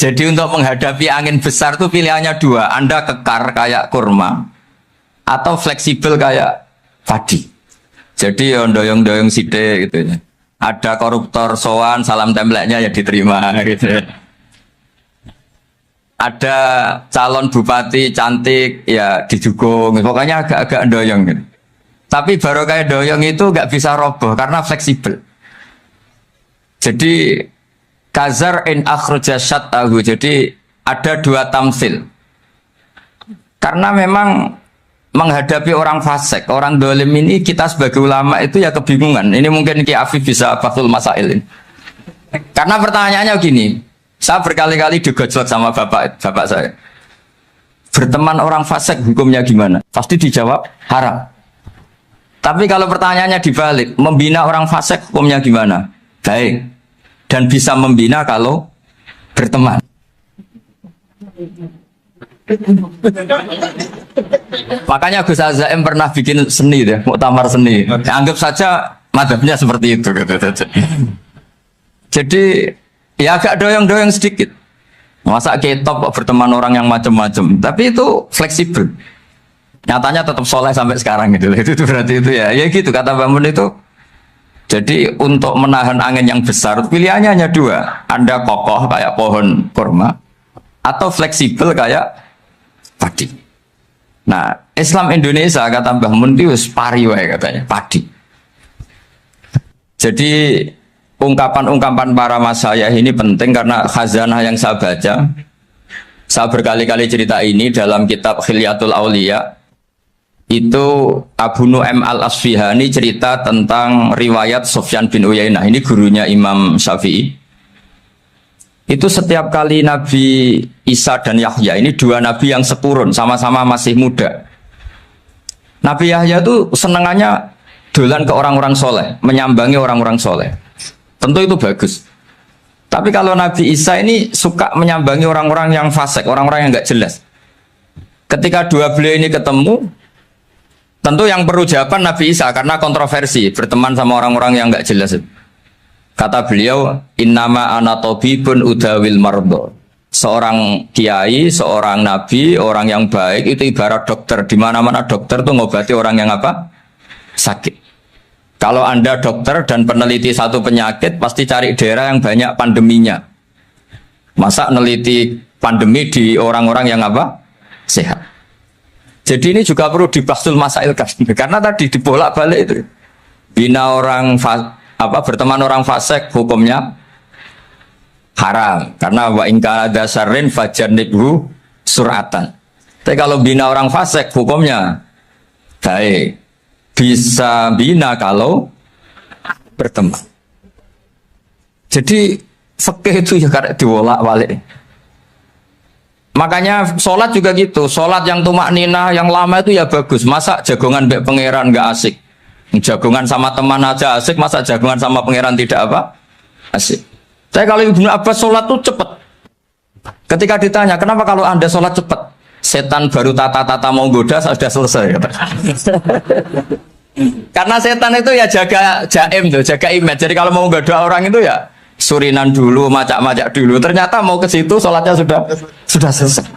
Jadi untuk menghadapi angin besar tuh pilihannya dua. Anda kekar kayak kurma atau fleksibel kayak padi. Jadi ya doyong-doyong sithik gitu ya. Ada koruptor sowan salam templeknya ya diterima gitu ya. Ada calon bupati cantik ya didukung. Pokoknya agak-agak doyong gitu. Tapi baru kayak doyong itu nggak bisa roboh karena fleksibel. Jadi kazar in akhraja syatahu. Jadi ada dua tamsil. Karena memang menghadapi orang fasik, orang dolim ini kita sebagai ulama itu ya kebingungan. Ini mungkin Ki Afif bisa bahsul masail ini. Karena pertanyaannya gini, saya berkali-kali digojlok sama bapak saya. Berteman orang fasik hukumnya gimana? Pasti dijawab haram. Tapi kalau pertanyaannya dibalik, membina orang fasik hukumnya gimana? Baik. Dan bisa membina kalau berteman. Makanya Gus Azaim pernah bikin seni deh, muktamar seni. Anggap saja madhabnya seperti itu gitu. Jadi ya agak doyong-doyong sedikit. Masa ketop berteman orang yang macam-macam, tapi itu fleksibel. Nyatanya tetap soleh sampai sekarang gitu. Itu berarti itu ya gitu kata Bangun itu. Jadi untuk menahan angin yang besar pilihannya hanya dua. Anda kokoh kayak pohon kurma atau fleksibel kayak padi. Nah, Islam Indonesia kata Mbah Mun itu pari wae katanya, padi. Jadi ungkapan-ungkapan para masyayikh ini penting karena khazanah yang saya baca. Saya berkali-kali cerita ini dalam kitab Khilyatul Auliya. Itu Abu Nu'aim Al-Asfihani cerita tentang riwayat Sufyan bin Uyainah. Ini gurunya Imam Syafi'i. Itu setiap kali Nabi Isa dan Yahya, ini dua nabi yang sekurun, sama-sama masih muda. Nabi Yahya itu senangannya dolan ke orang-orang soleh, menyambangi orang-orang soleh. Tentu itu bagus. Tapi kalau Nabi Isa ini suka menyambangi orang-orang yang fasik, orang-orang yang nggak jelas. Ketika dua beliau ini ketemu, tentu yang perlu jawaban Nabi Isa karena kontroversi, berteman sama orang-orang yang nggak jelas. Kata beliau, innama ana tabibun udawil mardo. Seorang kiai, seorang nabi, orang yang baik itu ibarat dokter. Di mana-mana dokter tuh ngobati orang yang apa? Sakit. Kalau Anda dokter dan peneliti satu penyakit, pasti cari daerah yang banyak pandeminya. Masa neliti pandemi di orang-orang yang apa? Sehat. Jadi ini juga perlu dibahsul masail karena tadi dibolak-balik itu. Bina orang berteman orang fasik hukumnya haram karena wa in kana dasarin fajanibhu suratan. Tapi kalau bina orang fasik hukumnya baik. Bisa bina kalau berteman. Jadi fikih itu ya karena dibolak-balik. Makanya sholat juga gitu. Sholat yang tumak nina yang lama itu ya bagus. Masa jagongan mbek pangeran nggak asik? Jagongan sama teman aja asik, masa jagongan sama pangeran tidak apa? Asik. Saya kalau Ibnu Abbas sholat tuh cepat. Ketika ditanya, kenapa kalau Anda sholat cepat? Setan baru tata-tata mau goda, sudah selesai. Karena setan itu ya jaga jaim tuh, jaga image. Jadi kalau mau goda orang itu ya surinan dulu, macak-macak dulu. Ternyata mau ke situ sholatnya sudah selesai.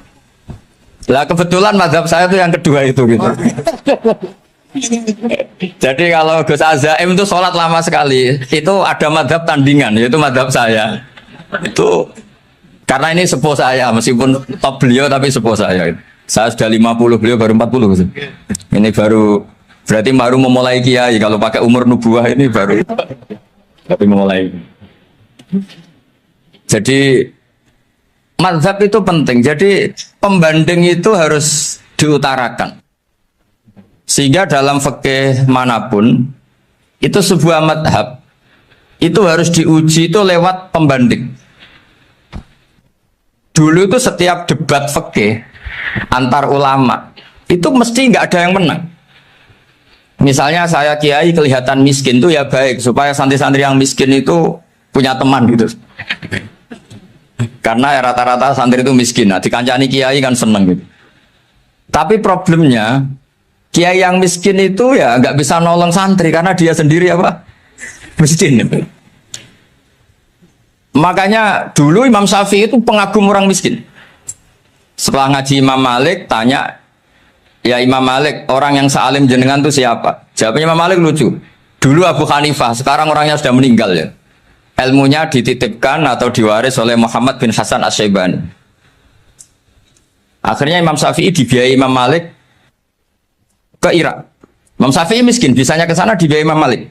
Lah kebetulan mazhab saya itu yang kedua itu gitu. Jadi kalau Gus Azaim itu sholat lama sekali. Itu ada madhab tandingan, yaitu madhab saya. Itu karena ini sepuh saya, meskipun top beliau tapi sepuh saya. Saya sudah 50, beliau baru 40. Ini berarti baru memulai kiai. Kalau pakai umur nubuah ini baru memulai. Jadi madhab itu penting. Jadi pembanding itu harus diutarakan. Sehingga dalam fikih manapun itu sebuah madhab itu harus diuji itu lewat pembanding. Dulu itu setiap debat fikih antar ulama itu mesti nggak ada yang menang. Misalnya saya kiai kelihatan miskin tuh ya baik supaya santri-santri yang miskin itu punya teman gitu. Karena rata-rata santri itu miskin. Nah, dikancani kiai kan seneng gitu. Tapi problemnya kiai yang miskin itu ya nggak bisa nolong santri karena dia sendiri apa? Miskin. Makanya dulu Imam Syafi'i itu pengagum orang miskin. Setelah ngaji Imam Malik, tanya, ya Imam Malik, orang yang sealim jenengan itu siapa? Jawabnya Imam Malik lucu. Dulu Abu Hanifah, sekarang orangnya sudah meninggal ya. Ilmunya dititipkan atau diwaris oleh Muhammad bin Hasan Asy-Syaibani. Akhirnya Imam Syafi'i dibiayai Imam Malik ke Irak. Imam Syafi'i miskin, bisanya ke sana dibiayai Imam Malik.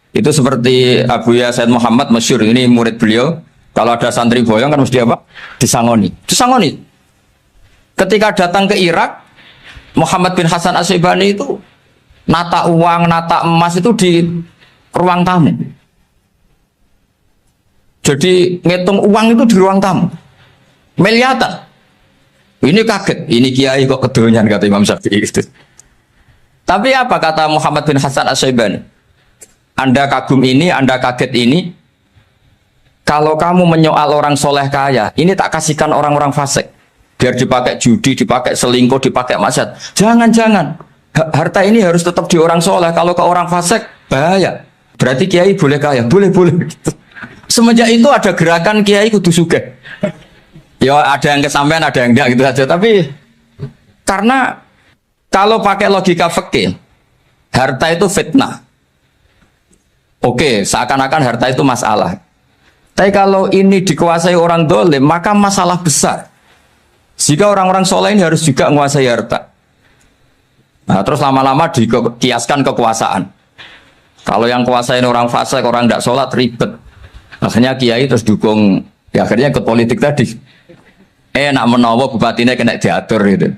Itu seperti Abu Ya Said Muhammad masyhur, ini murid beliau. Kalau ada santri boyong kan mesti apa? Disangoni. Disangoni. Ketika datang ke Irak, Muhammad bin Hasan Asy-Syaibani itu nata uang, nata emas itu di ruang tamu. Jadi ngitung uang itu di ruang tamu. Miliatan. Ini kaget, ini kiai kok kedonyan kata Imam Syafi'i itu. Tapi apa kata Muhammad bin Hasan Asy-Syaibani? Anda kagum ini, Anda kaget ini. Kalau kamu menyoal orang soleh kaya, ini tak kasihkan orang-orang fasik. Biar dipakai judi, dipakai selingkuh, dipakai maksiat. Jangan-jangan. Harta ini harus tetap di orang soleh. Kalau ke orang fasik, bahaya. Berarti kiai boleh kaya? Boleh-boleh. Semenjak itu ada gerakan kiai kudu sugih. Ya ada yang kesampaian, ada yang enggak gitu saja. Tapi karena kalau pakai logika fikih, harta itu fitnah. Oke, seakan-akan harta itu masalah. Tapi kalau ini dikuasai orang dolim, maka masalah besar. Jika orang-orang soleh ini harus juga menguasai harta. Nah, terus lama-lama dikiaskan kekuasaan. Kalau yang kuasain orang fasik, orang tidak sholat, ribet. Akhirnya kiai terus dukung, ya akhirnya ke politik tadi. Nak menawa bupatinya kena diatur gitu.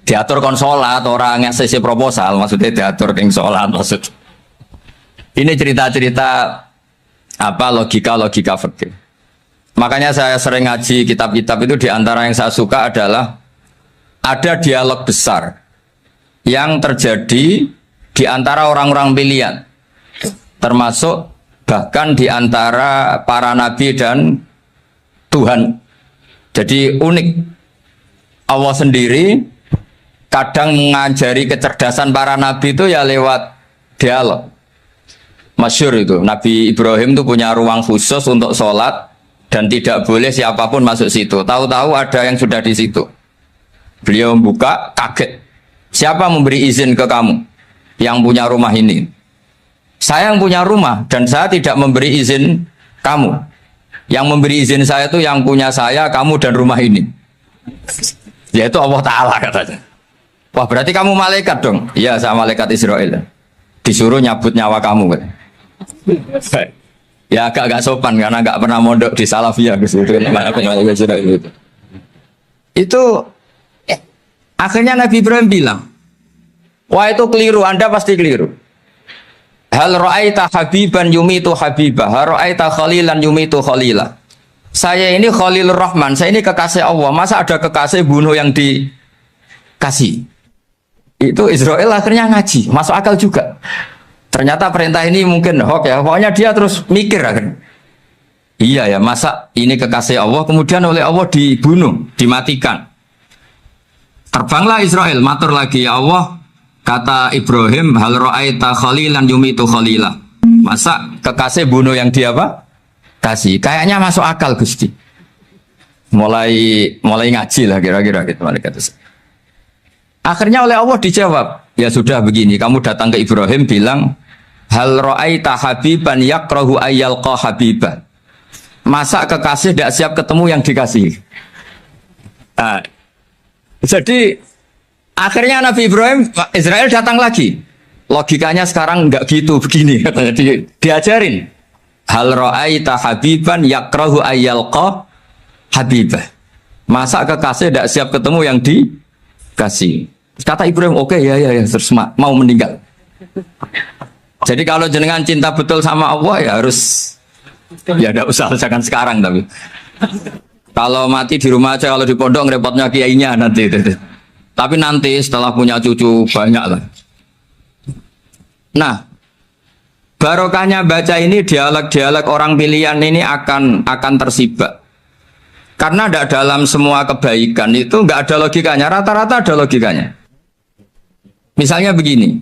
Diatur kon sholat, orang yang sesi proposal, maksudnya diatur keng sholat maksud. Ini cerita-cerita apa logika-logika fikih. Makanya saya sering ngaji kitab-kitab itu, diantara yang saya suka adalah ada dialog besar yang terjadi di antara orang-orang pilihan, termasuk bahkan di antara para nabi dan Tuhan. Jadi unik. Allah sendiri kadang mengajari kecerdasan para nabi itu ya lewat dialog. Masyhur itu, Nabi Ibrahim itu punya ruang khusus untuk sholat dan tidak boleh siapapun masuk situ. Tahu-tahu ada yang sudah di situ. Beliau membuka, kaget. Siapa memberi izin ke kamu yang punya rumah ini? Saya yang punya rumah dan saya tidak memberi izin kamu. Yang memberi izin saya itu yang punya saya, kamu dan rumah ini. Yaitu Allah Ta'ala katanya. Wah berarti kamu malaikat dong? Iya saya malaikat Israel. Disuruh nyabut nyawa kamu. Ya agak sopan karena nggak pernah mondok di Salafiyah gitu. Itu akhirnya Nabi Ibrahim bilang, wah itu keliru, Anda pasti keliru. Hal ra'aita habiban yumitu habibah, hal ra'aita khalilan yumitu khalilah. Saya ini Khalilur Rahman, saya ini kekasih Allah. Masa ada kekasih bunuh yang dikasih? Itu Israel akhirnya ngaji, masuk akal juga. Ternyata perintah ini mungkin hoax ya. Pokoknya dia terus mikir akhirnya. Iya ya, masa ini kekasih Allah kemudian oleh Allah dibunuh, dimatikan. Terbanglah Israel, matur lagi, ya Allah, kata Ibrahim, hal ra'aita khalilan yumitu khalilah. Masa kekasih bunuh yang dia apa? Kasih. Kayaknya masuk akal Gusti. Mulai ngaji lah kira-kira gitu malaikat. Akhirnya oleh Allah dijawab, ya sudah begini, kamu datang ke Ibrahim bilang, hal ra'aita habiban yakrahu ayyalqa habiban. Masa kekasih tidak siap ketemu yang dikasih. Nah, jadi akhirnya Nabi Ibrahim, Israel datang lagi. Logikanya sekarang enggak gitu, begini katanya, diajarin. Hal ra'aita habiban yakrahu ayyalqa habibah. Masa kekasih tidak siap ketemu yang dikasih. Kata Ibrahim, oke, ya, terus mau meninggal. Jadi kalau jenengan cinta betul sama Allah ya harus, ya tidak usah jangan sekarang tapi. Kalau mati di rumah aja, kalau di pondok repotnya kiainya nanti. Tapi nanti setelah punya cucu banyak lah. Nah, barokahnya baca ini, dialog-dialog orang pilihan ini akan tersibak. Karena tidak dalam semua kebaikan itu nggak ada logikanya, rata-rata ada logikanya. Misalnya begini,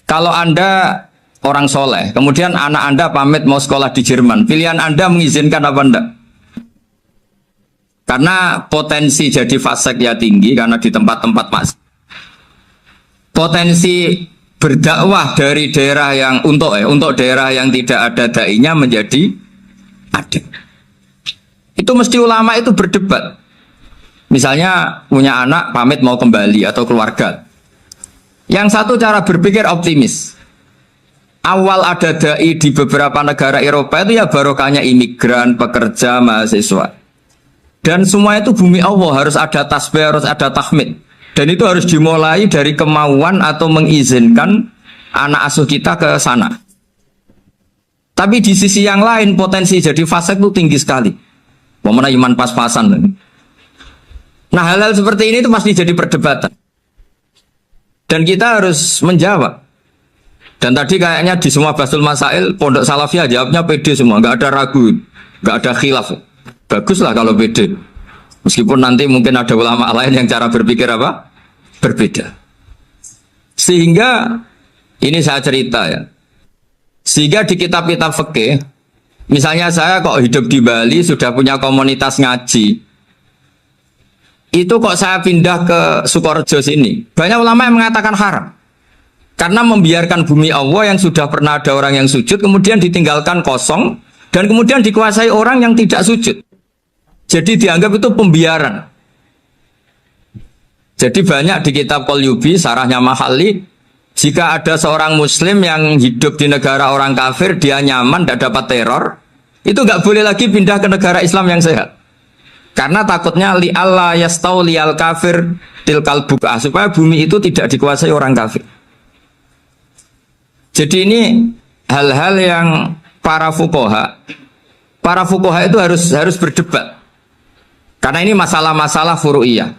kalau Anda orang soleh, kemudian anak Anda pamit mau sekolah di Jerman, pilihan Anda mengizinkan apa enggak? Karena potensi jadi fasik ya tinggi, karena di tempat-tempat mas. Potensi berdakwah dari daerah yang untuk daerah yang tidak ada dai-nya menjadi ada. Itu mesti ulama itu berdebat. Misalnya punya anak pamit mau kembali atau keluarga. Yang satu cara berpikir optimis. Awal ada dai di beberapa negara Eropa itu ya barokahnya imigran, pekerja, mahasiswa. Dan semua itu bumi Allah, harus ada tasbih, harus ada tahmid. Dan itu harus dimulai dari kemauan atau mengizinkan anak asuh kita ke sana. Tapi di sisi yang lain potensi jadi fasik itu tinggi sekali. Momennya iman pas-pasan. Nah hal-hal seperti ini itu pasti jadi perdebatan. Dan kita harus menjawab. Dan tadi kayaknya di semua Basul Masail, Pondok Salafiyah jawabnya pede semua. Nggak ada ragu, nggak ada khilaf. Baguslah kalau pede. Meskipun nanti mungkin ada ulama lain yang cara berpikir apa? Berbeda. Sehingga, ini saya cerita ya. Sehingga di kitab-kitab fikih, misalnya saya kok hidup di Bali, sudah punya komunitas ngaji. Itu kok saya pindah ke Sukorejo sini. Banyak ulama yang mengatakan haram. Karena membiarkan bumi Allah yang sudah pernah ada orang yang sujud, kemudian ditinggalkan kosong, dan kemudian dikuasai orang yang tidak sujud. Jadi dianggap itu pembiaran. Jadi banyak di kitab Qalyubi, sarahnya Mahali, jika ada seorang muslim yang hidup di negara orang kafir, dia nyaman, tidak dapat teror, itu nggak boleh lagi pindah ke negara Islam yang sehat. Karena takutnya li Allah yastau lial kafir tilkal buk'ah, supaya bumi itu tidak dikuasai orang kafir. Jadi ini hal-hal yang para fuqaha itu harus berdebat. Karena ini masalah-masalah furu'iyah.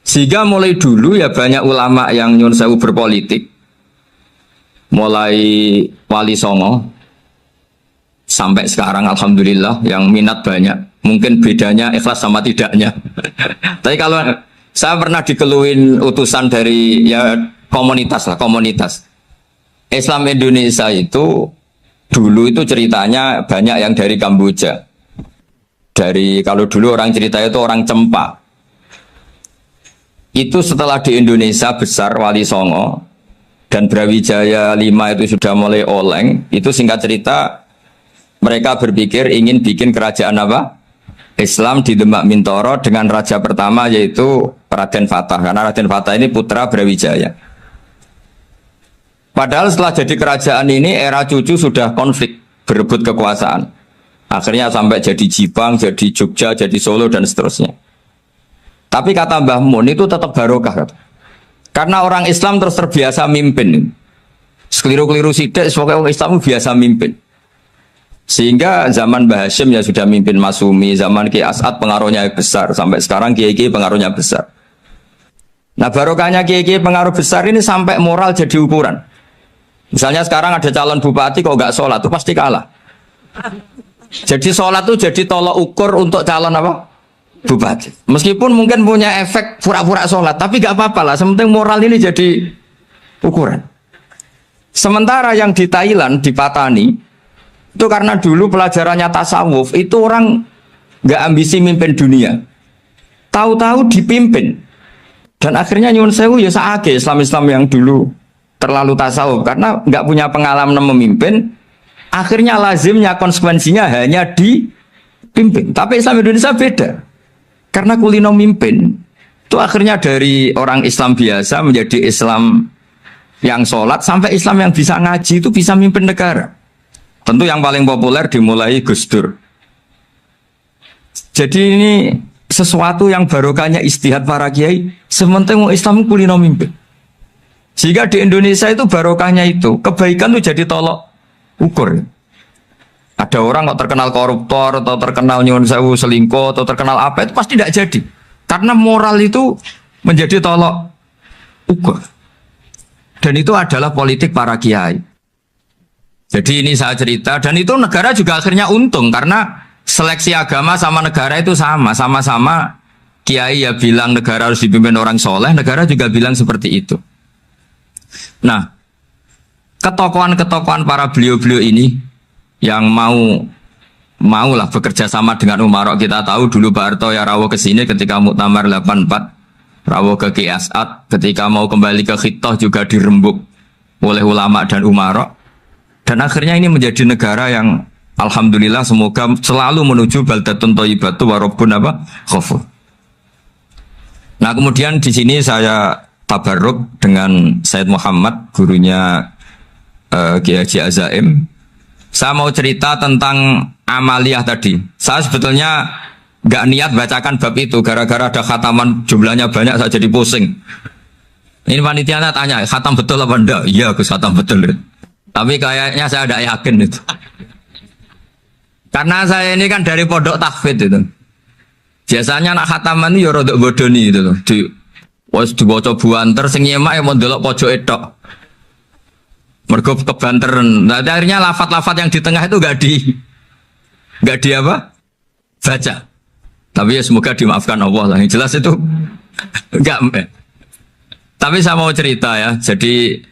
Sehingga mulai dulu ya banyak ulama yang nyun sewu berpolitik. Mulai Wali Songo sampai sekarang alhamdulillah yang minat banyak. Mungkin bedanya ikhlas sama tidaknya. Tapi kalau saya pernah dikeluhin utusan dari ya komunitas. Islam Indonesia itu dulu itu ceritanya banyak yang dari Kamboja. Kalau dulu orang cerita itu orang Cempa. Itu setelah di Indonesia besar Wali Songo dan Brawijaya 5 itu sudah mulai oleng. Itu singkat cerita mereka berpikir ingin bikin kerajaan apa? Islam di Demak Mintoro dengan raja pertama yaitu Raden Fatah. Karena Raden Fatah ini putra Brawijaya. Padahal setelah jadi kerajaan ini era cucu sudah konflik, berebut kekuasaan. Akhirnya sampai jadi Jipang, jadi Jogja, jadi Solo dan seterusnya. Tapi kata Mbah Mun itu tetap barokah. Karena orang Islam terus terbiasa mimpin. Sekeliru-keliru sidik, pokoknya orang Islam biasa mimpin. Sehingga zaman Mbah Hashim ya sudah mimpin Masumi, zaman Ki As'ad pengaruhnya besar, sampai sekarang Kiai pengaruhnya besar. Nah barokahnya Kiai pengaruh besar ini sampai moral jadi ukuran. Misalnya sekarang ada calon bupati kok nggak sholat, itu pasti kalah. Jadi sholat itu jadi tolok ukur untuk calon apa? Bupati. Meskipun mungkin punya efek pura-pura sholat, tapi nggak apa-apa lah. Sementing moral ini jadi ukuran. Sementara yang di Thailand, di Patani, itu karena dulu pelajarannya tasawuf, itu orang nggak ambisi mimpin dunia. Tahu-tahu dipimpin. Dan akhirnya nyuwun sewu ya saage Islam-Islam yang dulu terlalu tasawuf karena nggak punya pengalaman memimpin, akhirnya lazimnya konsekuensinya hanya dipimpin. Tapi Islam Indonesia beda, karena kulino mimpin itu akhirnya dari orang Islam biasa menjadi Islam yang sholat sampai Islam yang bisa ngaji itu bisa mimpin negara. Tentu yang paling populer dimulai Gus Dur. Jadi ini sesuatu yang barokahnya istihad para kiai, sementing Islam kulino mimpin. Sehingga di Indonesia itu barokahnya itu, kebaikan itu jadi tolok ukur. Ada orang kok terkenal koruptor, atau terkenal nyuwun sewu selingkuh, atau terkenal apa, itu pasti tidak jadi. Karena moral itu menjadi tolok ukur. Dan itu adalah politik para kiai. Jadi ini saya cerita, dan itu negara juga akhirnya untung, karena seleksi agama sama negara itu sama-sama kiai ya bilang negara harus dipimpin orang soleh, negara juga bilang seperti itu. Nah, ketokohan-ketokohan para beliau-beliau ini yang maulah bekerja sama dengan Umarok. Kita tahu dulu Pak Harto ya rawuh ke sini ketika Muktamar 84, rawuh ke Ki As'ad, ketika mau kembali ke Khittah juga dirembuk oleh ulama dan Umarok. Dan akhirnya ini menjadi negara yang alhamdulillah semoga selalu menuju baldatun thayyibatu wa rabbun ghafur. Nah, kemudian di sini saya tabarruk dengan Said Muhammad, gurunya Kiai Haji Azaim. Saya mau cerita tentang amaliyah tadi. Saya sebetulnya nggak niat bacakan bab itu, gara-gara ada khataman jumlahnya banyak saya jadi pusing. Ini panitianya tanya, khatam betul apa enggak? Iya, Gus, khatam betul. Tapi kayaknya saya tidak yakin itu. Karena saya ini kan dari pondok tahfidz itu. Biasanya anak khataman itu ya rodok bodoni itu loh. Dibaca buanter sing nyemak ya mau ndelok pojok etok. Mergo kebanteran. Nah, akhirnya lafat-lafat yang di tengah itu enggak di apa? Baca. Tapi ya semoga dimaafkan Allah lah. Yang jelas itu enggak. Tapi saya mau cerita ya. Jadi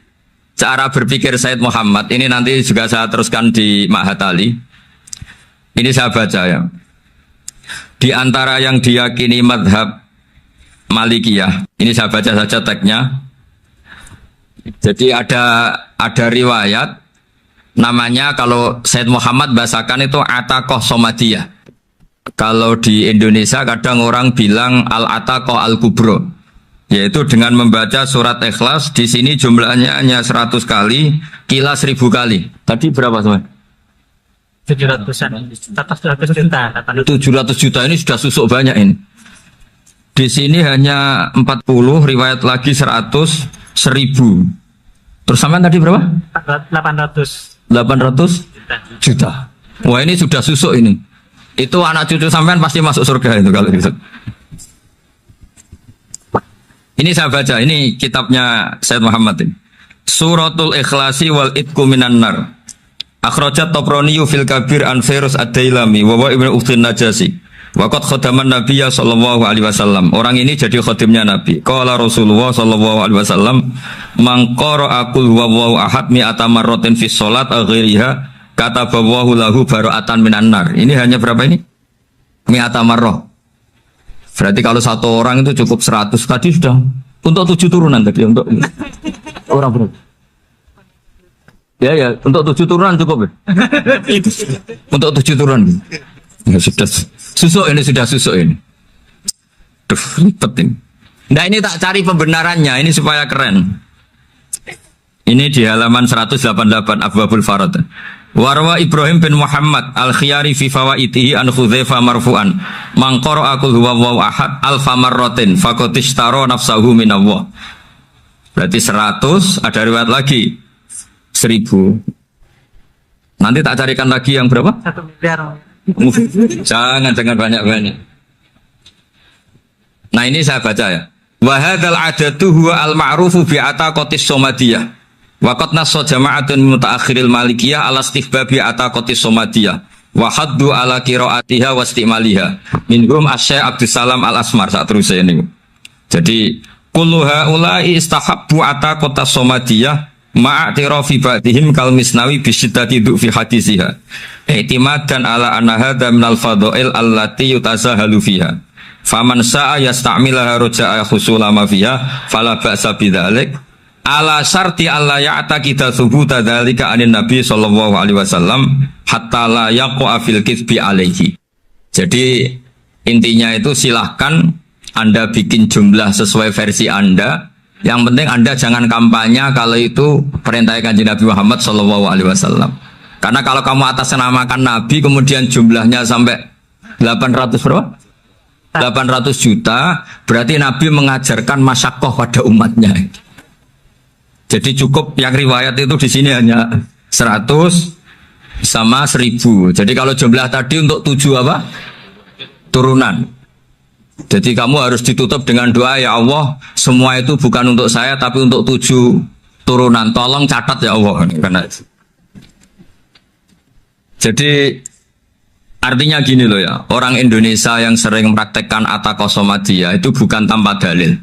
cara berpikir Said Muhammad ini nanti juga saya teruskan di Ma'had Ali. Ini saya baca ya. Di antara yang diyakini madhab Malikiyah, ini saya baca saja teksnya. Jadi ada riwayat namanya, kalau Said Muhammad bahasakan itu Ataqah Somadiyah. Kalau di Indonesia kadang orang bilang Al-Ataqah Al-Kubro, yaitu dengan membaca surat Ikhlas. Di sini jumlahnya hanya 100 kali, Qila 1000 kali. Tadi berapa teman? 700-an, 700 juta. 700 juta ini sudah susuk banyak ini. Di sini hanya 40, riwayat lagi 100, 1000. Terus sampai tadi berapa? 800 juta. Wah, ini sudah susuk ini. Itu anak cucu sampean pasti masuk surga itu kalau gitu. Ini saya baca, ini kitabnya Said Muhammad ini. Suratul Ikhlasi wal Itqu minan nar. Akhrajat Tabrani fil Kabir an Fairuz ad-Dailami wa Ibnu Uthtin Najasi. Waqad khadaman Nabiyya sallallahu alaihi wasallam. Orang ini jadi khadimnya Nabi. Qala Rasulullah sallallahu alaihi wasallam, "Man qara'a qul huwallahu ahad mi'ata marratin fi shalat ghairiha kataballahu lahu bara'atan minan nar." Ini hanya berapa ini? Mi'ata marrah. Berarti kalau satu orang itu cukup 100. Tadi sudah untuk 7 turunan tadi untuk orang berapa? Ya, untuk 7 turunan cukup ya? Untuk 7 turunan. Ya, sudah susuk ini, sudah susuk ini. Duh, ribet ini. Nah, ini tak cari pembenarannya, ini supaya keren. Ini di halaman 188 Abwabul Farad. Warwa Ibrahim bin Muhammad al-Khiyari fi fawaitihi an Hudzaifah marfu'an. Man qara'a qul huwallahu ahad alfa marratin faqad ishtara nafsahu minallah. Berarti 100, ada riwayat lagi 1000. Nanti tak carikan lagi yang berapa? 1 miliar. Jangan banyak-banyak. Nah, ini saya baca ya. Wa hadzal adatu huwa al-ma'rufu bi ataqatis somadiyah. Wa qad nassa jama'atun mutaakhiril malikiyah ala istihbabi ataqatis somadiyah. Wa haddu ala qiraatiha wa istimaliha. Minhum Asy-Syaikh Abdus Salam Al-Asmar saat terus ini. Jadi kullu haula'i istahabbu ataqatas somadiyah ma'atirafi ba'dihim kal misnawi bisiddati du'fi hadisiha. I'timadan ala anna hadha minal fadha'il allati yutasahalu fiha. Faman sa'a yasta'milaha roja'a khusula ma fiha fala ba'sa bidzalik ala syarti alla ya'taqida thubuta dzalika anin nabi sallallahu alaihi wasallam hatta la yaqa'a fil kitsbi alaihi. Jadi intinya itu silahkan Anda bikin jumlah sesuai versi Anda. Yang penting Anda jangan kampanye kalau itu perintah Kanjeng Nabi Muhammad sallallahu alaihi wasallam. Karena kalau kamu atasnamakan Nabi kemudian jumlahnya sampai 800 berapa? 800 juta, berarti Nabi mengajarkan masyakoh pada umatnya. Jadi cukup yang riwayat itu di sini hanya 100 sama 1000. Jadi kalau jumlah tadi untuk 7 apa? Turunan. Jadi kamu harus ditutup dengan doa, ya Allah, semua itu bukan untuk saya tapi untuk 7 turunan. Tolong catat ya Allah. Karena jadi artinya gini loh ya, orang Indonesia yang sering mempraktekkan ataqah somadiyah itu bukan tanpa dalil.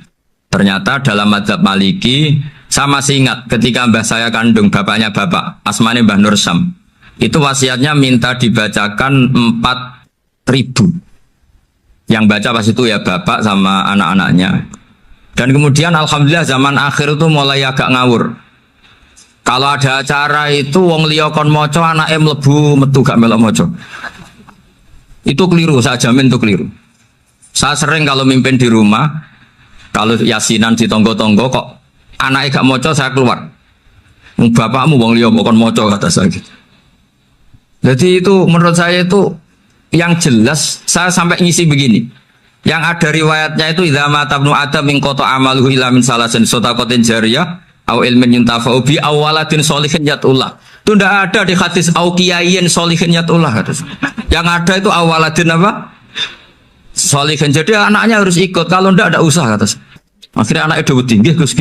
Ternyata dalam mazhab Maliki Saya masih ingat ketika mbah saya kandung, bapaknya bapak, asmane Mbah Nur Syam. Itu wasiatnya minta dibacakan 4.000. Yang baca pas itu ya bapak sama anak-anaknya. Dan kemudian alhamdulillah zaman akhir itu mulai agak ngawur. Kalau ada acara itu wong liya kon maca anake mlebu metu gak melok maca. Itu keliru, saya jamin itu keliru. Saya sering kalau mimpin di rumah, kalau yasinan di tonggo-tonggo kok anaknya gak maca saya keluar. Bapakmu wong liya kon maca kata saya gitu. Jadi itu menurut saya itu yang jelas saya sampai ngisi begini. Yang ada riwayatnya itu idza mata ibnu adam min qata amaluhu illa min salasin shadaqatin jariyah au ilmin yuntafa'u bi awaladin sholihin yatullah. Itu tidak ada di hadis au kiyayin sholihin yatullah. Yang ada itu awaladin apa? Sholihin. Jadi anaknya harus ikut. Kalau tidak ada usaha kata. Akhirnya anaknya udah tinggi Gus.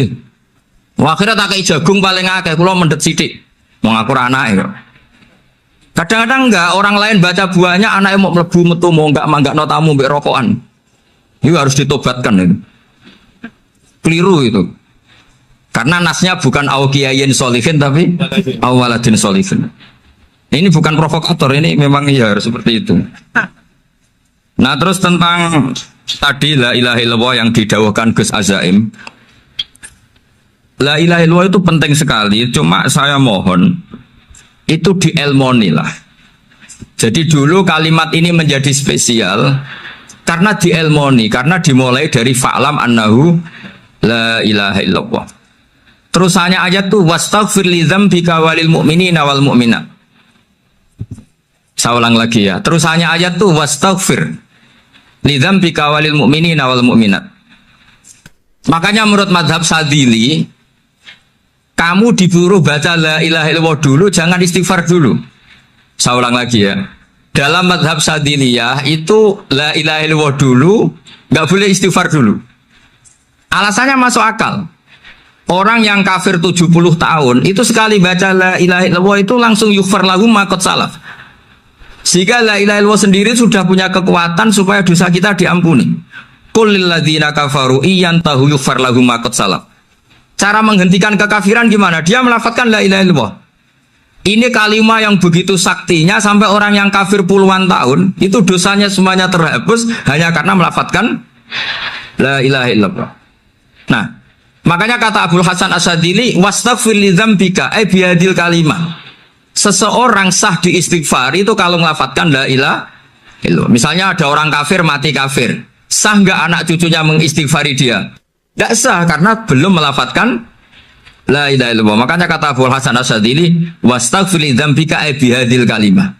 Akhirnya tak kayak jagung paling akeh kula mendet sithik. Mau ngakur anake. Kadang-kadang enggak orang lain baca buahnya anaknya mau mlebu metu mau enggak no tamu mbek rokokan. Itu harus ditobatkan itu. Keliru itu. Karena nasnya bukan aukiyayin solihin tapi awaladin solihin. Ini bukan provokator, ini memang ya harus seperti itu. Nah terus tentang tadi la ilaha illallah yang didawahkan Gus Azaim. La ilaha illallah itu penting sekali, cuma saya mohon itu dielmoni lah. Jadi dulu kalimat ini menjadi spesial karena dielmoni, karena dimulai dari fa'lam annahu la ilaha illallah. Terusannya ayat tuh wastaghfir li dzambika walil mu'minina wal mu'minat. Saya ulang lagi ya. Terusannya ayat tuh wastaghfir li dzambika walil mu'minina wal mu'minat. Makanya menurut mazhab Sadili, kamu disuruh baca la ilaha illallah dulu, jangan istighfar dulu. Saya ulang lagi ya. Dalam mazhab Sadiliyah itu la ilaha illallah dulu, nggak boleh istighfar dulu. Alasannya masuk akal. Orang yang kafir 70 tahun itu sekali baca la ilaha illallah itu langsung yughfar lahum ma qad salaf. Sehingga la ilaha illallah sendiri sudah punya kekuatan supaya dosa kita diampuni. Qul lil ladzina kafaru iyantahu yughfar lahum ma qad salaf. Cara menghentikan kekafiran gimana? Dia melafadzkan la ilaha illallah. Ini kalimat yang begitu saktinya sampai orang yang kafir puluhan tahun itu dosanya semuanya terhapus hanya karena melafadzkan la ilaha illallah. Nah, makanya kata Abdul Hasan Asadili wastaghfir li dzambika bihadil kalimat. Seseorang sah di istighfar itu kalau melafadzkan la ilaha illallah. Misalnya ada orang kafir mati kafir, sah nggak anak cucunya mengistighfari dia? Nggak sah karena belum melafadzkan la ilaha illallah. Makanya kata Abu Hasan Asyadili wastaghfir li dzambika bihadil kalimah.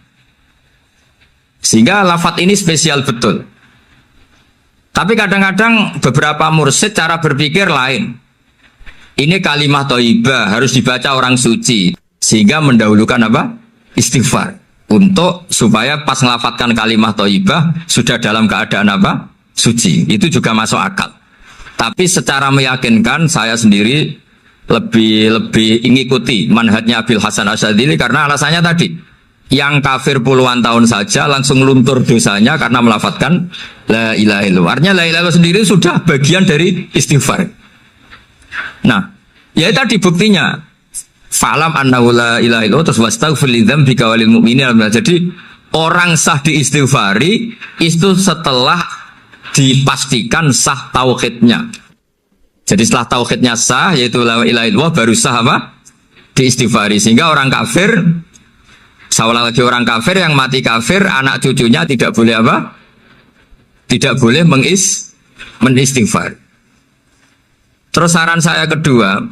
Sehingga lafadz ini spesial betul. Tapi kadang-kadang beberapa mursyid cara berpikir lain. Ini kalimat thayyibah harus dibaca orang suci sehingga mendahulukan apa? Istighfar. Untuk supaya pas melafadzkan kalimat thayyibah sudah dalam keadaan apa? Suci. Itu juga masuk akal. Tapi secara meyakinkan saya sendiri lebih mengikuti manhajnya Abil Hasan Asyadili karena alasannya tadi yang kafir puluhan tahun saja langsung luntur dosanya karena melafadzkan la ilaha illallah. Artinya la ilaha illallah sendiri sudah bagian dari istighfar. Nah, ya tadi buktinya fa'lam annahu la ilaha illallah terus wastaghfir li dzambika walil mu'minina. Jadi orang sah diistighfari itu setelah dipastikan sah tauhidnya. Jadi setelah tauhidnya sah yaitu la ilaha illallah baru sah apa? Diistighfari. Sehingga orang kafir, seolah lagi orang kafir yang mati kafir, anak cucunya tidak boleh apa? Tidak boleh menistighfar. Terus saran saya kedua,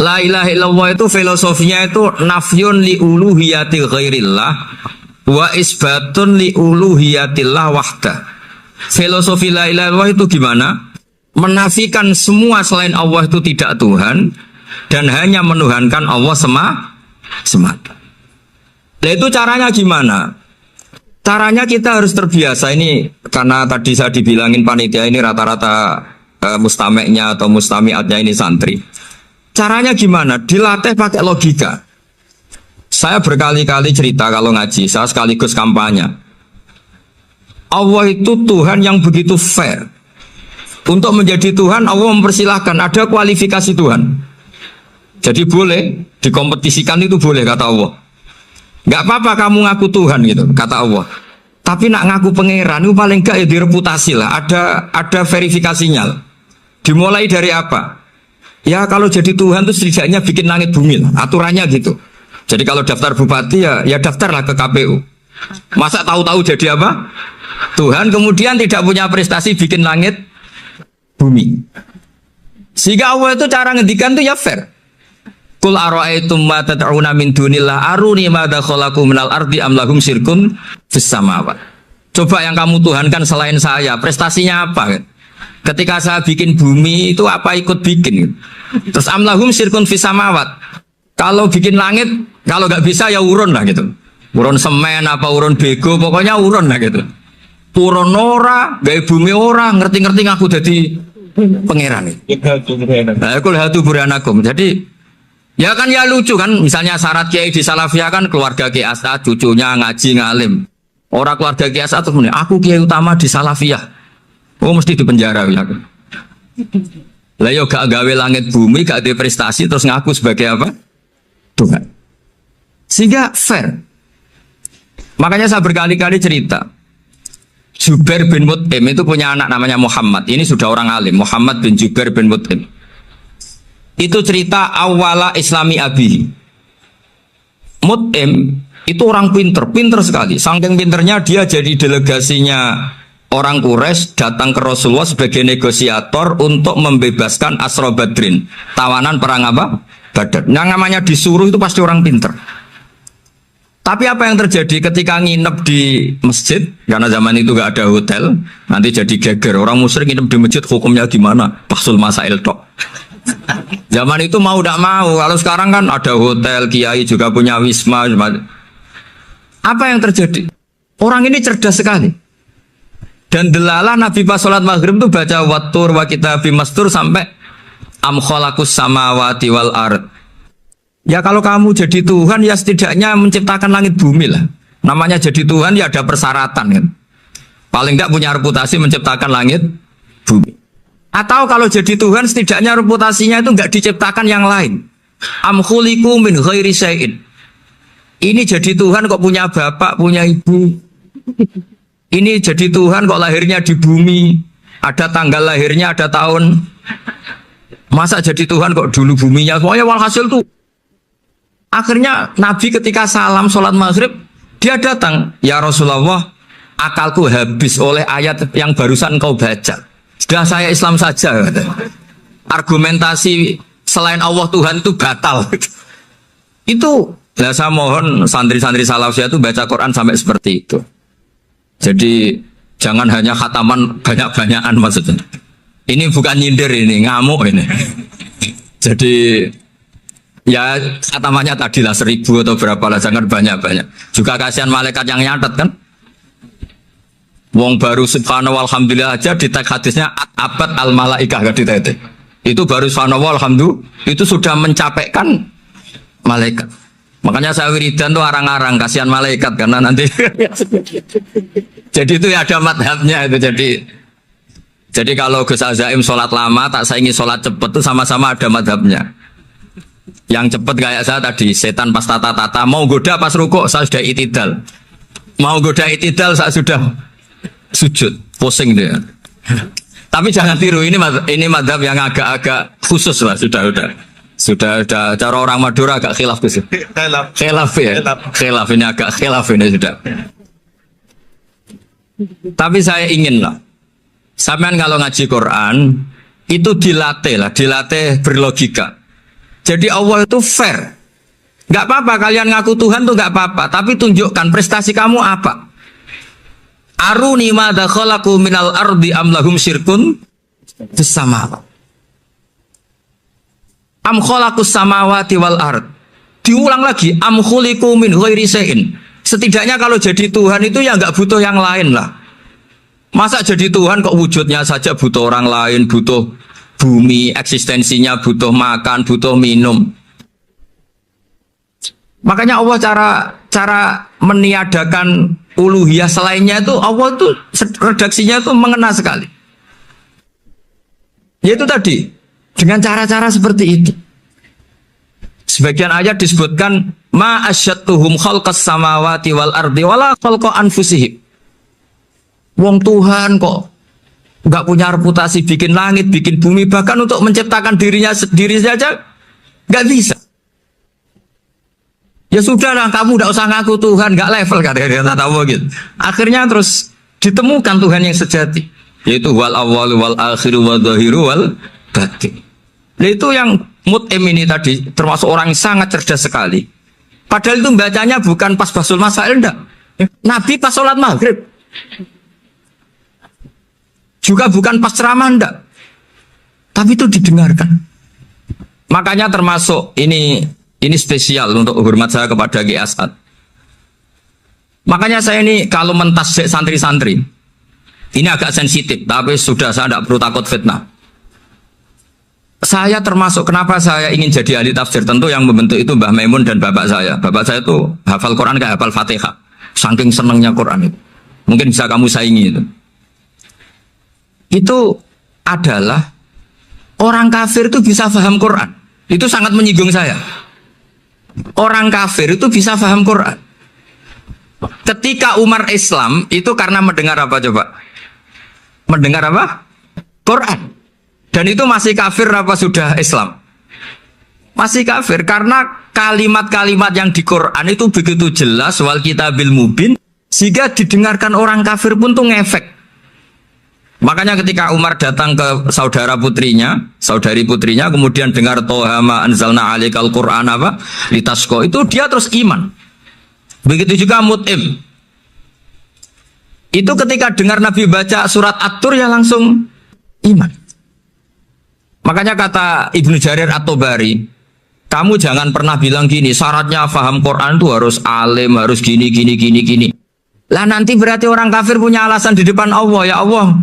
la ilaha illallah itu filosofinya itu nafyun li uluhiyati ghairillah wa isbatun li uluhiyatillah wahda. Filosofi la ilaha illallah itu gimana? Menafikan semua selain Allah itu tidak Tuhan dan hanya menuhankan Allah semata. Nah itu caranya gimana? Caranya kita harus terbiasa ini karena tadi saya dibilangin panitia ini rata-rata mustameknya atau mustamiatnya ini santri. Caranya gimana? Dilatih pakai logika. Saya berkali-kali cerita kalau ngaji, saya sekaligus kampanye. Allah itu Tuhan yang begitu fair. Untuk menjadi Tuhan Allah mempersilahkan, ada kualifikasi Tuhan. Jadi boleh dikompetisikan, itu boleh kata Allah. Nggak apa-apa kamu ngaku Tuhan gitu kata Allah. Tapi nak ngaku pangeran itu paling enggak ya direputasi lah. Ada verifikasinya. Dimulai dari apa? Ya kalau jadi Tuhan itu setidaknya bikin langit bumi lah. Aturannya gitu. Jadi kalau daftar bupati ya daftarlah ke KPU. Masa tahu-tahu jadi apa? Tuhan kemudian tidak punya prestasi bikin langit bumi. Sehingga Allah itu cara ngendikan itu ya fair. Qul ara'aytum ma tad'una min dunillah aruni madza khalaqu minal ardi am lahum syirkun fis samawat. Coba yang kamu tuhankan selain saya, prestasinya apa? Ketika saya bikin bumi itu apa ikut bikin? Terus am lahum syirkun fis samawat. Kalau bikin langit, kalau nggak bisa ya urun lah gitu. Urun semen apa urun bego, pokoknya urun lah gitu. Urun ora, gawe bumi ora, ngerti-ngerti ngaku jadi pangeran. Kul hatu burhanakum. Jadi ya kan ya lucu kan, misalnya syarat kiai di Salafiyah kan keluarga Kiai As'ad, cucunya ngaji ngalim. Orang keluarga Kiai As'ad terus muni, aku kiai utama di Salafiyah. Oh mesti di penjara ya. Lah yo gak gawe langit bumi, gak ada prestasi terus ngaku sebagai apa? Tuhan. Sehingga fair. Makanya saya berkali-kali cerita. Jubair bin Mut'im itu punya anak namanya Muhammad. Ini sudah orang alim, Muhammad bin Jubair bin Mut'im. Itu cerita awala Islami Abi. Mut'im itu orang pinter sekali. Saking pinternya dia jadi delegasinya orang Quraisy datang ke Rasulullah sebagai negosiator untuk membebaskan Asra Badrin, tawanan perang apa? Badar. Yang namanya disuruh itu pasti orang pinter. Tapi apa yang terjadi ketika nginep di masjid? Karena zaman itu gak ada hotel, nanti jadi geger. Orang musyrik nginep di masjid hukumnya gimana? Pasul masail tok. Zaman itu mau tidak mau. Kalau sekarang kan ada hotel, kiai juga punya wisma. Apa yang terjadi? Orang ini cerdas sekali. Dan delalah Nabi pas sholat maghrib itu baca wattur wa kitabim mastur sampai am khalaqus samawati wal ard. Ya kalau kamu jadi Tuhan ya setidaknya menciptakan langit bumi lah. Namanya jadi Tuhan ya ada persyaratan kan. Paling tidak punya reputasi menciptakan langit bumi. Atau kalau jadi Tuhan setidaknya reputasinya itu enggak diciptakan yang lain. Am khuliqu min ghairi syai'in. Ini jadi Tuhan kok punya bapak, punya ibu. Ini jadi Tuhan kok lahirnya di bumi. Ada tanggal lahirnya, ada tahun. Masa jadi Tuhan kok dulu buminya semuanya walhasil tuh. Akhirnya Nabi ketika salam sholat maghrib dia datang, ya Rasulullah, akalku habis oleh ayat yang barusan kau baca. Sudah saya Islam saja. Argumentasi selain Allah Tuhan itu batal. Itu ya saya mohon santri-santri Salafiyah itu baca Quran sampai seperti itu. Jadi jangan hanya khataman banyak-banyakan maksudnya. Ini bukan nyindir, ini ngamuk ini. Jadi ya khatamannya tadilah 1000 atau berapa lah, jangan banyak-banyak. Juga kasihan malaikat yang nyatet kan. Wong baru subhanallah alhamdulillah aja di teks hadisnya abad al malaikah gak ditete. Itu baru subhanallah alhamdulillah itu sudah mencapaikan malaikat. Makanya saya wiridan tuh arang-arang kasihan malaikat karena nanti jadi itu ya ada madhabnya itu jadi kalau Gus Azaim sholat lama tak saingi sholat cepet itu sama-sama ada madhabnya. Yang cepet kayak saya tadi setan pas tata-tata mau goda pas rukuk saya sudah itidal, mau goda itidal saya sudah sujud pusing dia. Tapi jangan tiru ini madhab yang agak-agak khusus lah sudah cara orang Madura agak khilaf tuh. Khilaf ya. Khilaf ini agak khilaf ini sudah. Tapi saya ingin lah sampean kalau ngaji Quran itu dilatih berlogika. Jadi Allah itu fair. Gak apa-apa kalian ngaku Tuhan tuh gak apa-apa, tapi tunjukkan prestasi kamu apa. Aruni madza khalaqu minal ardi am lahum syirkun fis sama. Am khalaqus samawati wal ard. Diulang lagi am khuliqu min ghairi syai'in. Setidaknya kalau jadi Tuhan itu ya nggak butuh yang lain lah. Masa jadi Tuhan kok wujudnya saja butuh orang lain, butuh bumi, eksistensinya butuh makan, butuh minum. Makanya Allah cara meniadakan uluhiyah selainnya itu Allah itu redaksinya itu mengena sekali. Yaitu tadi dengan cara-cara seperti itu. Sebagian ayat disebutkan ma asyattuhum khalqas samawati wal ardi wala khalqa anfusihim. Wong Tuhan kok nggak punya reputasi bikin langit, bikin bumi, bahkan untuk menciptakan dirinya sendiri saja nggak bisa. Ya sudahlah, kamu nggak usah ngaku Tuhan, nggak level kata tahu gitu. Akhirnya terus ditemukan Tuhan yang sejati, yaitu wal awwal wal akhiru wal zahiru wal batin. Nah, itu yang Mut'im ini tadi termasuk orang yang sangat cerdas sekali. Padahal itu bacanya bukan pas basul masail, enggak. Nabi pas sholat maghrib. Juga bukan pas ceramah, enggak. Tapi itu didengarkan. Makanya termasuk ini spesial untuk hormat saya kepada Ki As'ad. Makanya saya ini kalau mentasbih santri-santri, ini agak sensitif, tapi sudah saya tidak perlu takut fitnah. Saya termasuk kenapa saya ingin jadi ahli tafsir, tentu yang membentuk itu Mbah Maimun dan bapak saya. Bapak saya itu hafal Quran kayak hafal Fatihah. Saking senangnya Quran itu. Mungkin bisa kamu saingi itu. Itu adalah orang kafir itu bisa paham Quran. Itu sangat menyinggung saya. Orang kafir itu bisa paham Quran. Ketika Umar Islam itu karena mendengar apa coba? Mendengar apa? Quran. Dan itu masih kafir apa sudah Islam? Masih kafir karena kalimat-kalimat yang di Quran itu begitu jelas wal kitabil mubin sehingga didengarkan orang kafir pun tuh ngefek. Makanya ketika Umar datang ke saudari putrinya kemudian dengar Toha ma anzalna alaikal Quran apa? Litasqa, itu dia terus iman. Begitu juga Mut'im. Itu ketika dengar Nabi baca surat At-Tur ya langsung iman. Makanya kata Ibnu Jarir At-Tabari, kamu jangan pernah bilang gini, syaratnya paham Quran itu harus alim, harus gini. Lah nanti berarti orang kafir punya alasan di depan Allah, ya Allah,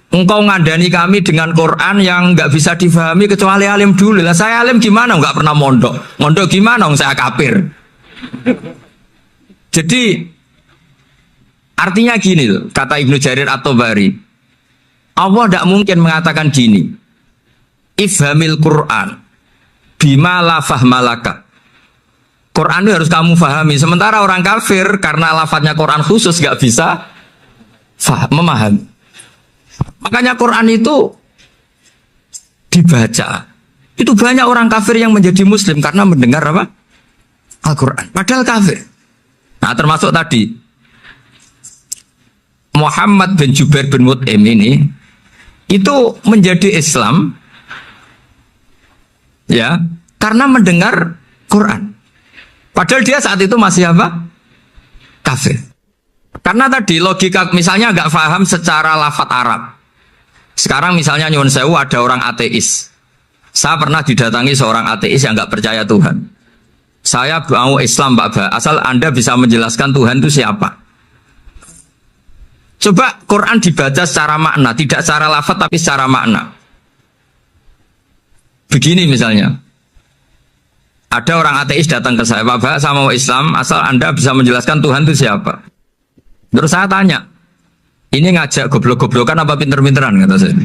engkau ngandani kami dengan Quran yang nggak bisa difahami kecuali alim dulu. Lah saya alim gimana? Nggak pernah mondok. Mondok gimana? Saya kafir. Jadi artinya gini loh, kata Ibnu Jarir At-Tabari, Allah tidak mungkin mengatakan gini. Ifhamil Quran bima la fahmalaka. Quran itu harus kamu fahami. Sementara orang kafir karena lafadznya Quran khusus gak bisa memahami. Makanya Quran itu dibaca. Itu banyak orang kafir yang menjadi muslim karena mendengar apa? Al-Quran. Padahal kafir. Nah termasuk tadi Muhammad bin Jubair bin Mut'im ini itu menjadi Islam ya karena mendengar Quran. Padahal dia saat itu masih apa? Kafir. Karena tadi logika misalnya nggak paham secara lafadz Arab. Sekarang misalnya nyuwun sewu ada orang ateis. Saya pernah didatangi seorang ateis yang nggak percaya Tuhan. Saya mau Islam Pak Ba, asal Anda bisa menjelaskan Tuhan itu siapa. Coba Quran dibaca secara makna, tidak secara lafadz tapi secara makna. Begini misalnya, ada orang ateis datang ke saya, Pak, saya mau Islam, asal Anda bisa menjelaskan Tuhan itu siapa. Terus saya tanya, ini ngajak goblok-goblokan apa pinter-pinteran, kata saya.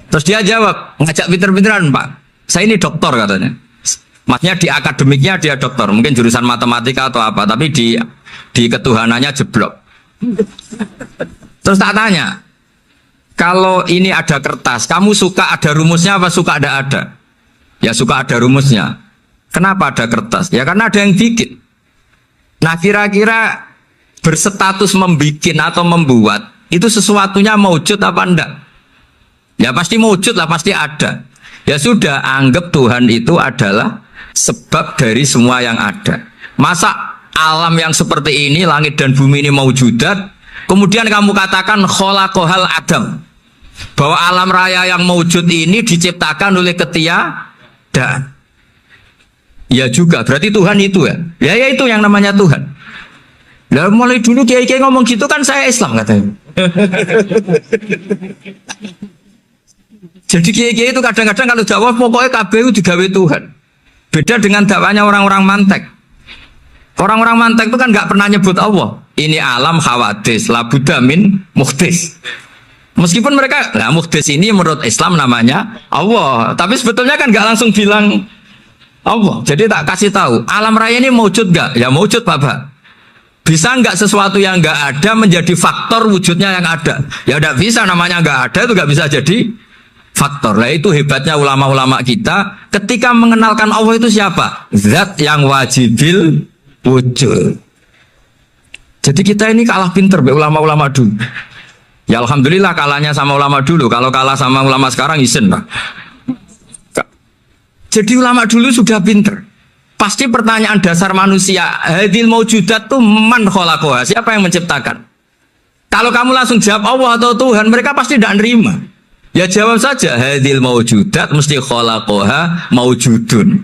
Terus dia jawab, ngajak pinter-pinteran Pak, saya ini doktor katanya. Maksudnya di akademiknya dia doktor, mungkin jurusan matematika atau apa, tapi di ketuhanannya jeblok. Terus tak tanya, kalau ini ada kertas, kamu suka ada rumusnya apa suka ada? Ya suka ada rumusnya. Kenapa ada kertas? Ya karena ada yang bikin. Nah kira-kira berstatus membikin atau membuat itu sesuatunya maujud apa enggak? Ya pasti maujud lah, pasti ada. Ya sudah, anggap Tuhan itu adalah sebab dari semua yang ada. Masa alam yang seperti ini, langit dan bumi ini maujudat, kemudian kamu katakan kholaqohal adam, bahwa alam raya yang maujud ini diciptakan oleh ketiadaan. Ya juga, berarti Tuhan itu ya. Ya itu yang namanya Tuhan. Lah mulai dulu kiai-kiai ngomong gitu kan saya Islam katanya. Jadi kiai-kiai itu kadang-kadang kalau jawab pokoknya KBU digawe Tuhan. Beda dengan dakwanya orang-orang mantek. Orang-orang mantek itu kan nggak pernah nyebut Allah. Ini alam khawadis, labudamin muhdis. Meskipun mereka, nah muhdis ini menurut Islam namanya Allah, tapi sebetulnya kan nggak langsung bilang Allah. Jadi tak kasih tahu, alam raya ini mewujud nggak? Ya mewujud Bapak. Bisa nggak sesuatu yang nggak ada menjadi faktor wujudnya yang ada? Ya nggak bisa, namanya nggak ada itu nggak bisa jadi faktor. Nah itu hebatnya ulama-ulama kita ketika mengenalkan Allah itu siapa? Zat yang wajibil wujud. Jadi kita ini kalah pinter be ulama-ulama dulu. Ya alhamdulillah kalahnya sama ulama dulu. Kalau kalah sama ulama sekarang isen lah. Jadi ulama dulu sudah pinter. Pasti pertanyaan dasar manusia, hadil maujudat tuh man khalaqaha? Siapa yang menciptakan? Kalau kamu langsung jawab Allah atau Tuhan, mereka pasti tidak nerima. Ya jawab saja, hadil maujudat mesti khalaqaha maujudun.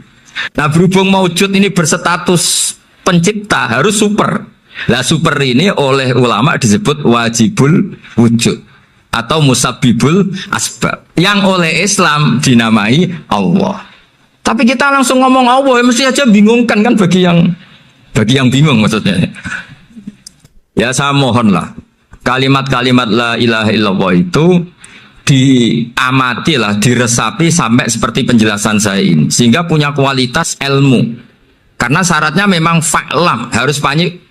Nah berhubung maujud ini berstatus pencipta, harus super. Lah super ini oleh ulama disebut wajibul wujud atau musabbibul asbab, yang oleh Islam dinamai Allah. Tapi kita langsung ngomong Allah, mesti aja bingungkan kan bagi yang bingung maksudnya. Ya saya mohonlah kalimat-kalimat la ilaha illallah itu diamatilah, diresapi sampai seperti penjelasan saya ini, sehingga punya kualitas ilmu. Karena syaratnya memang fa'lam, harus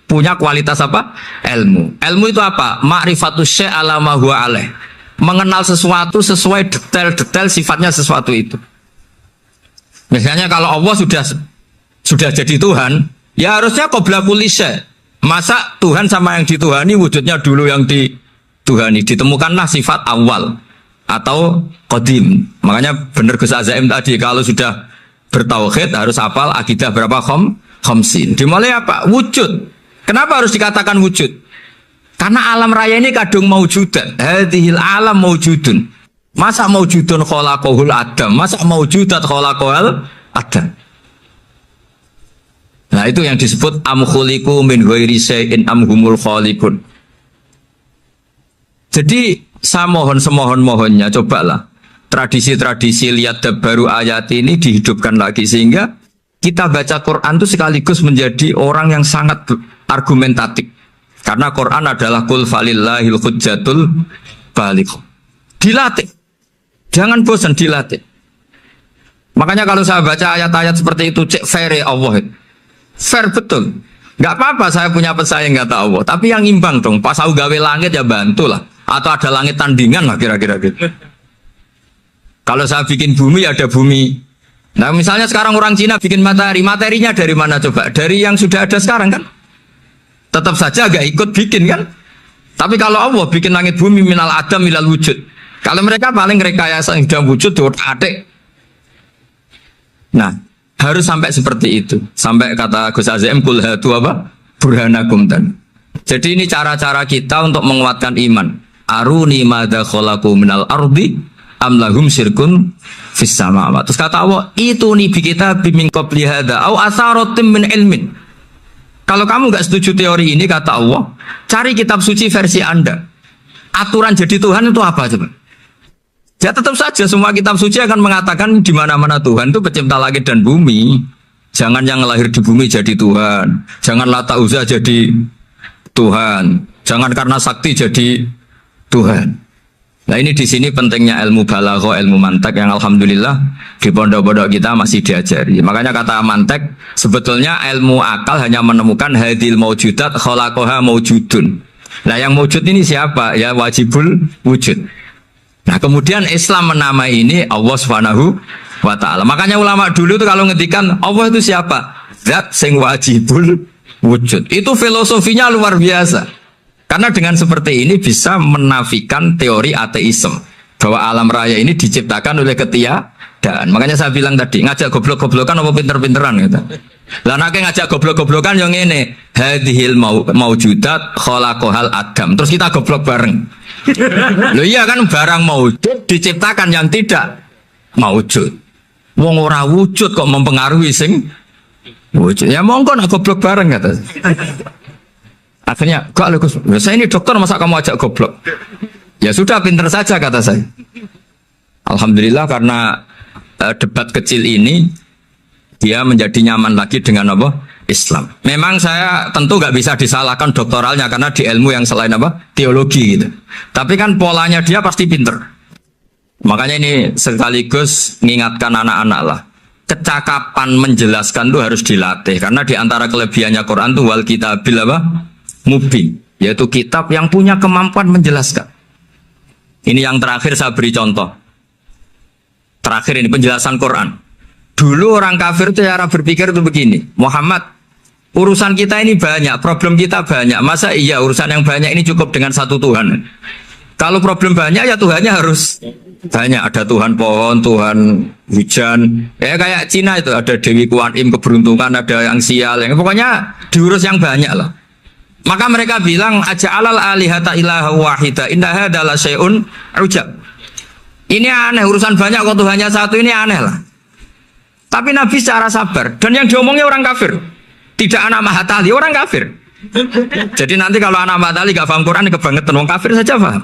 punya kualitas apa? Ilmu. Ilmu itu apa? Ma'rifatus syai' ala ma huwa alaih. Mengenal sesuatu sesuai detail-detail sifatnya sesuatu itu. Misalnya kalau Allah sudah jadi Tuhan, ya harusnya qabla kulli syai'. Masa Tuhan sama yang dituhani wujudnya dulu yang dituhani? Ditemukanlah sifat awal atau qadim. Makanya benar Gus Azaim tadi, kalau sudah bertauhid harus hafal akidah berapa khamsin. Dimulai apa? Wujud. Kenapa harus dikatakan wujud? Karena alam raya ini kadung maujudan. Hadhil alam maujudun. Masa maujudun khalaqahul adam? Masa maujudat khalaqahul adam? Nah itu yang disebut am khuliqu min ghairi syai'in am humul khaliqun. Jadi saya mohon semohon-mohonnya, cobalah tradisi-tradisi lihat baru ayat ini dihidupkan lagi, sehingga kita baca Quran itu sekaligus menjadi orang yang sangat argumentatif. Karena Quran adalah qul falillahil hujjatul baligh. Dilatih. Jangan bosan, dilatih. Makanya kalau saya baca ayat-ayat seperti itu, cek fair Allah. Fair betul. Enggak apa-apa saya punya pesaing kata Allah, tapi yang imbang dong. Pas aku gawe langit ya bantulah. Atau ada langit tandingan lah kira-kira gitu. Kalau saya bikin bumi ada bumi. Nah misalnya sekarang orang Cina bikin matahari, materinya dari mana coba? Dari yang sudah ada sekarang kan? Tetap saja agak ikut bikin kan? Tapi kalau Allah bikin langit bumi minal adam minal wujud. Kalau mereka paling rekayasa yang sudah wujud adik. Nah harus sampai seperti itu. Sampai kata Gus Azim kul hatu apa? Burhanakum dan. Jadi ini cara-cara kita untuk menguatkan iman. Aruni madza khalaqu minal ardi am lahum syirkun fis samawati. Terus kata Allah, itu nih kita bimin qabli hadza au asaratim min ilmin. Kalau kamu nggak setuju teori ini kata Allah, cari kitab suci versi Anda. Aturan jadi Tuhan itu apa coba? Ya tetap saja semua kitab suci akan mengatakan di mana-mana Tuhan itu pencipta langit dan bumi. Jangan yang lahir di bumi jadi Tuhan. Jangan Lata Uzza jadi Tuhan. Jangan karena sakti jadi Tuhan. Nah ini di sini pentingnya ilmu balaghah, ilmu mantek yang alhamdulillah di pondok-pondok kita masih diajari. Makanya kata mantek sebetulnya ilmu akal hanya menemukan hadil maujudat khalaqaha maujudun. Nah yang maujud ini siapa? Ya wajibul wujud. Nah kemudian Islam menamai ini Allah Subhanahu wa ta'ala. Makanya ulama dulu itu kalau ngedikan Allah itu siapa? Zat sing wajibul wujud. Itu filosofinya luar biasa. Karena dengan seperti ini bisa menafikan teori ateisme bahwa alam raya ini diciptakan oleh ketiadaan. Makanya saya bilang tadi ngajak goblok-goblokan apa pinter-pinteran gitu. Lah nek ngajak goblok-goblokan yang ini hadhil maujudat khalaqahal adam. Terus kita goblok bareng. Loh iya kan barang maujud diciptakan yang tidak maujud. Wong ora wujud kok mempengaruhi sing wujud. Ya monggo nak goblok bareng kata. Akhirnya, kok Gus, saya ini dokter masa kamu ajak goblok? Ya sudah pinter saja kata saya. Alhamdulillah karena debat kecil ini dia menjadi nyaman lagi dengan apa? Islam. Memang saya tentu nggak bisa disalahkan doktoralnya karena di ilmu yang selain apa? Teologi gitu. Tapi kan polanya dia pasti pinter. Makanya ini sekaligus mengingatkan anak-anak lah. Kecakapan menjelaskan itu harus dilatih karena di antara kelebihannya Quran itu wal kitabil apa? Mubin, yaitu kitab yang punya kemampuan menjelaskan. Ini yang terakhir saya beri contoh. Terakhir ini penjelasan Quran. Dulu orang kafir itu cara berpikir itu begini, Muhammad, urusan kita ini banyak, problem kita banyak. Masa iya urusan yang banyak ini cukup dengan satu Tuhan? Kalau problem banyak ya Tuhannya harus banyak. Ada Tuhan pohon, Tuhan hujan. Ya kayak Cina itu ada Dewi Kuan Im keberuntungan, ada yang sial, yang pokoknya diurus yang banyak lah. Maka mereka bilang aja'alal alihata ilaha wahida inna hadza la syai'un ujab. Ini aneh, urusan banyak kok Tuhannya satu, ini aneh lah. Tapi Nabi secara sabar dan yang diomongnya orang kafir. Tidak anak Mahatali, orang kafir. Jadi nanti kalau anak Mahatali gak paham Quran kebangetan, orang kafir saja paham.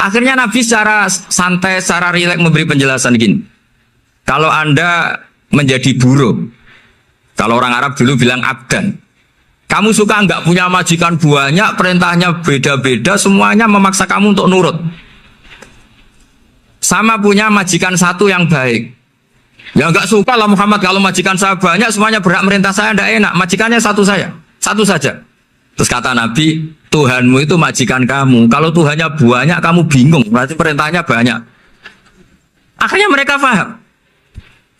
Akhirnya Nabi secara santai, secara rileks memberi penjelasan gini. Kalau Anda menjadi buruh, kalau orang Arab dulu bilang abdan, kamu suka nggak punya majikan banyak, perintahnya beda-beda, semuanya memaksa kamu untuk nurut. Sama punya majikan satu yang baik. Ya nggak suka lah Muhammad kalau majikan saya banyak, semuanya berhak merintah saya, nggak enak. Majikannya satu saya, satu saja. Terus kata Nabi, Tuhanmu itu majikan kamu. Kalau Tuhannya banyak, kamu bingung. Berarti perintahnya banyak. Akhirnya mereka paham.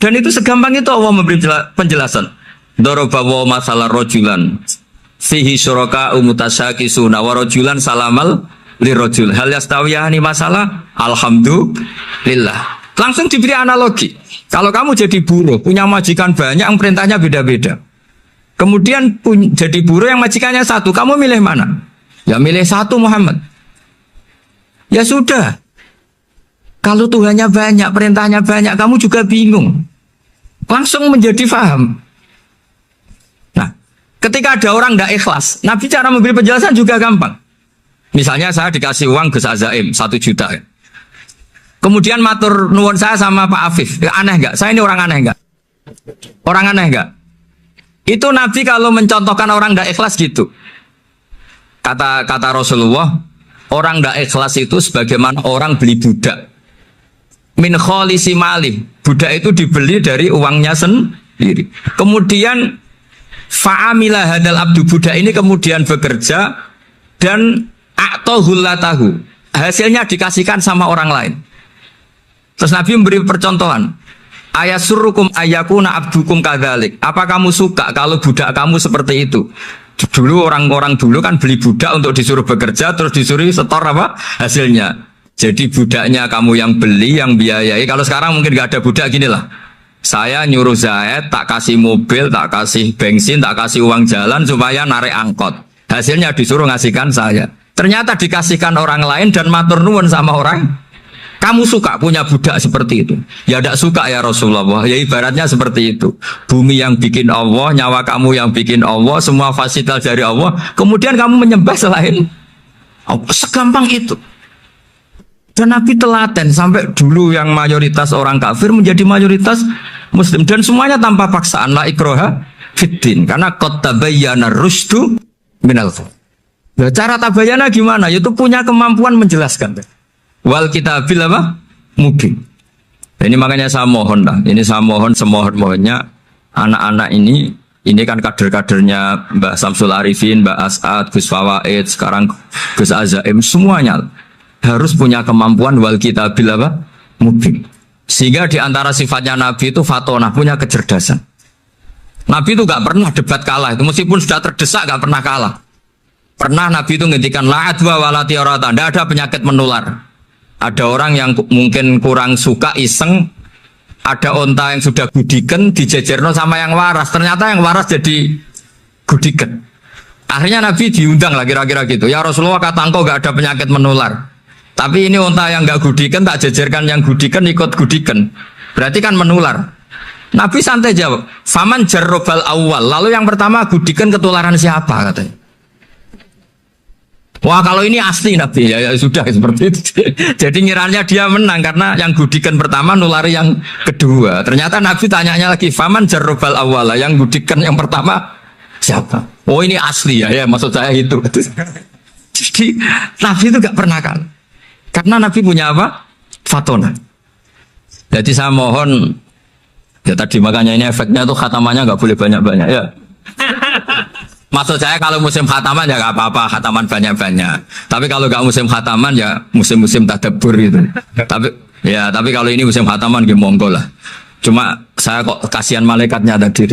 Dan itu segampang itu Allah memberi penjelasan. Dorobawo masalah rojulan. Fihi syuraka umutasyakisuna wa rojulan salamal lirojul. Hal yastawiyahani masalah. Alhamdulillah. Langsung diberi analogi. Kalau kamu jadi buruh, punya majikan banyak, yang perintahnya beda-beda. Kemudian jadi buruh yang majikannya satu, kamu milih mana? Ya milih satu Muhammad. Ya sudah. Kalau Tuhannya banyak, perintahnya banyak, kamu juga bingung. Langsung menjadi faham. Nah, ketika ada orang tidak ikhlas, Nabi cara memberi penjelasan juga gampang. Misalnya saya dikasih uang Gus Azaim 1 juta. Kemudian matur nuwun saya sama Pak Afif. Ya, aneh nggak? Saya ini orang aneh nggak? Orang aneh nggak? Itu Nabi kalau mencontohkan orang tidak ikhlas gitu. Kata Rasulullah, orang tidak ikhlas itu sebagaimana orang beli budak. Min kholisi malih. Budak itu dibeli dari uangnya sendiri. Kemudian fa'amilah hadal abdu, budak ini kemudian bekerja dan a'tohullatahu. Hasilnya dikasihkan sama orang lain. Terus Nabi memberi percontohan. Ayasurukum ayakuna abdukum kadzalik. Apa kamu suka kalau budak kamu seperti itu? Dulu orang-orang dulu kan beli budak untuk disuruh bekerja, terus disuruh setor apa hasilnya. Jadi budaknya kamu yang beli, yang biayai. Kalau sekarang mungkin gak ada budak, gini lah. Saya nyuruh Zaid, tak kasih mobil, tak kasih bensin, tak kasih uang jalan supaya narik angkot. Hasilnya disuruh ngasihkan saya. Ternyata dikasihkan orang lain dan matur nuwun sama orang. Kamu suka punya budak seperti itu? Ya tidak suka ya Rasulullah. Ya ibaratnya seperti itu. Bumi yang bikin Allah, nyawa kamu yang bikin Allah, semua fasilitas dari Allah. Kemudian kamu menyembah selain Allah. Segampang itu. Dan Nabi telaten sampai dulu yang mayoritas orang kafir menjadi mayoritas Muslim. Dan semuanya tanpa paksaan. La ikroha fiddin. Karena qad tabayyana rusdu minal ghayy. Cara tabayana gimana? Yaitu punya kemampuan menjelaskan. Wal kitabil apa? Mubin. Ini makanya saya mohon lah. Ini saya mohon semohon-mohonnya anak-anak ini kan kader-kadernya Mbah Samsul Arifin, Mbah As'ad, Gus Fawaid, sekarang Gus Azaim, semuanya harus punya kemampuan wal kitabil apa? Mubin. Sehingga di antara sifatnya Nabi itu fatonah, punya kecerdasan. Nabi itu gak pernah debat kalah. Itu meskipun sudah terdesak gak pernah kalah. Pernah Nabi itu ngendikan la'adwa walatiorata, tidak ada penyakit menular. Ada orang yang mungkin kurang suka iseng, ada onta yang sudah gudiken dijejerno sama yang waras, ternyata yang waras jadi gudiken. Akhirnya Nabi diundang lah kira-kira gitu. Ya Rasulullah, kata engkau gak ada penyakit menular, tapi ini onta yang gak gudiken tak jejerkan yang gudiken ikut gudiken, berarti kan menular. Nabi santai jawab, faman jarrobal awal, lalu yang pertama gudiken ketularan siapa katanya. Wah kalau ini asli Nabi ya sudah seperti itu. Jadi ngiranya dia menang karena yang gudikan pertama nulari yang kedua. Ternyata Nabi tanyanya lagi, faman jarrobal awala, yang gudikan yang pertama siapa? Oh ini asli ya maksud saya itu. Jadi Nabi itu gak pernah kan? Karena Nabi punya apa? Fatona. Jadi saya mohon ya tadi makanya ini efeknya tuh khatamannya gak boleh banyak-banyak ya. Maksud saya kalau musim khataman ya gak apa-apa, khataman banyak-banyak. Tapi kalau gak musim khataman ya musim-musim tadabbur gitu. Tapi kalau ini musim khataman ya monggo lah. Cuma saya kok kasihan malaikatnya tadi.